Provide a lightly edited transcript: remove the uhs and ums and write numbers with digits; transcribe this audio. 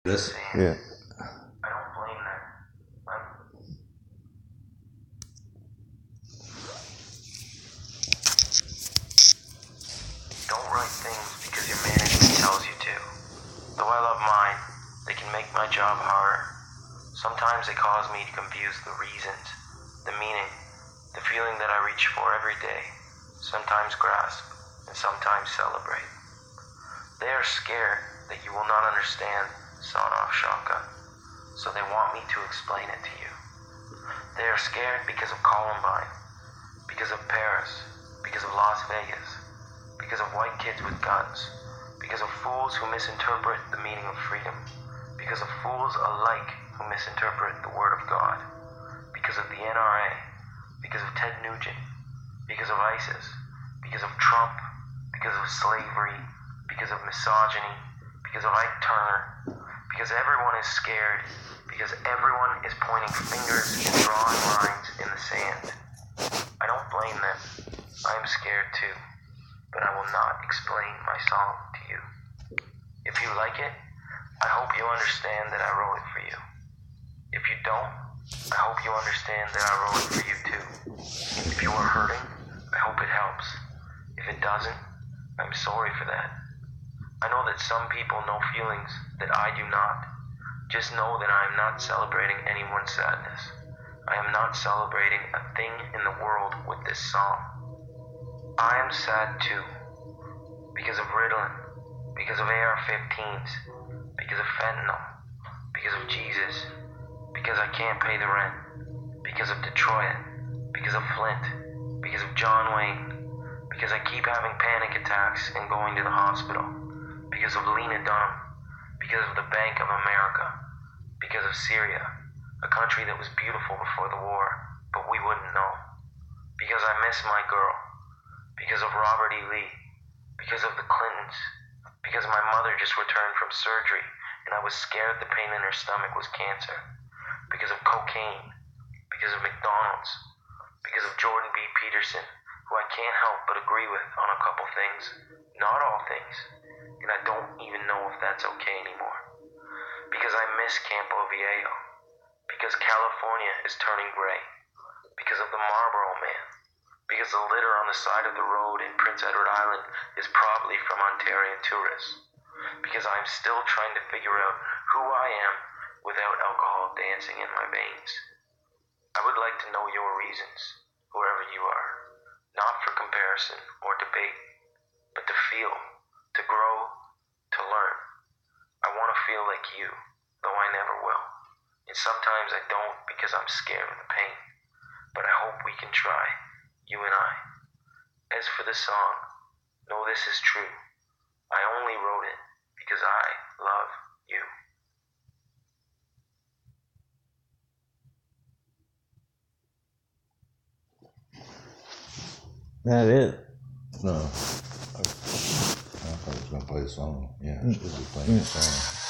This? Yeah. I don't blame them. Don't write things because your management tells you to. Though I love mine, they can make my job harder. Sometimes they cause me to confuse the reasons, the meaning, the feeling that I reach for every day, sometimes grasp, and sometimes celebrate. They are scared that you will not understand sawed-off shotgun, so they want me to explain it to you. They are scared because of Columbine, because of Paris, because of Las Vegas, because of white kids with guns, because of fools who misinterpret the meaning of freedom, because of fools alike who misinterpret the word of God, because of the NRA, because of Ted Nugent, because of ISIS, because of Trump, because of slavery, because of misogyny, because of Ike Turner, because everyone is scared, because everyone is pointing fingers and drawing lines in the sand. I don't blame them. I am scared too, but I will not explain my song to you. If you like it, I hope you understand that I wrote it for you. If you don't, I hope you understand that I wrote it for you too. If you are hurting, I hope it helps. If it doesn't, I'm sorry for that. I know that some people know feelings that I do not. Just know that I am not celebrating anyone's sadness. I am not celebrating a thing in the world with this song. I am sad too. Because of Ritalin. Because of AR-15s. Because of fentanyl. Because of Jesus. Because I can't pay the rent. Because of Detroit. Because of Flint. Because of John Wayne. Because I keep having panic attacks and going to the hospital. Because of Lena Dunham. Because of the Bank of America. Because of Syria, a country that was beautiful before the war, but we wouldn't know. Because I miss my girl. Because of Robert E. Lee. Because of the Clintons. Because my mother just returned from surgery and I was scared the pain in her stomach was cancer. Because of cocaine. Because of McDonald's. Because of Jordan B. Peterson, who I can't help but agree with on a couple things. Not all things. And I don't even know if that's okay anymore. Because I miss Campo Viejo. Because California is turning gray. Because of the Marlboro Man. Because the litter on the side of the road in Prince Edward Island is probably from Ontarian tourists. Because I'm still trying to figure out who I am without alcohol dancing in my veins. I would like to know your reasons, whoever you are. Not for comparison or debate, but to feel, to grow, to learn. I want to feel like you, though I never will. And sometimes I don't because I'm scared of the pain. But I hope we can try, you and I. As for the song, know this is true. I only wrote it because I love you. That it? No. I thought he was going to play the song. Yeah, I should be playing the song.